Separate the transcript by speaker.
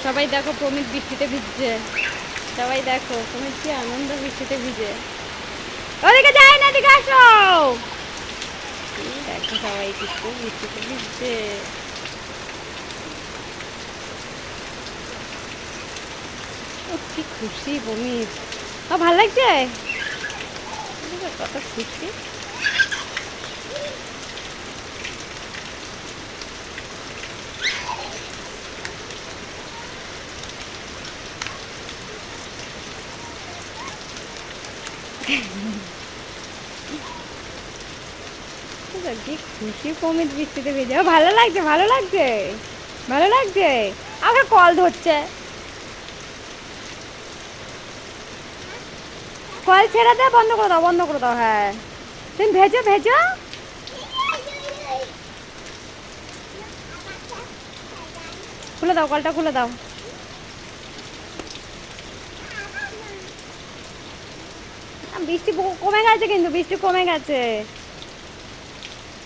Speaker 1: সবাই দেখো প্রমিত বৃষ্টিতে ভিজছে। সবাই দেখো প্রমিত কি আনন্দ বৃষ্টিতে ভিজে। ওদিকে যাই না, এদিকে আসো। দেখো সবাই কিন্তু বৃষ্টিতে ভিজছে। ও কি খুশি প্রমিত, ভালো লাগছে, কত খুশি। কি খুশি প্রমিত বৃষ্টিতে ভেজে। ভালো লাগছে, ভালো লাগছে, ভালো লাগছে। আমাকে কল ধরছে, কল ছেড়ে দে, বন্ধ করে দাও, বন্ধ করে দাও। হ্যাঁ তুমি ভেজো ভেজো। খুলে দাও, কলটা খুলে দাও। বৃষ্টি কমে গেছে, কিন্তু বৃষ্টি কমে গেছে।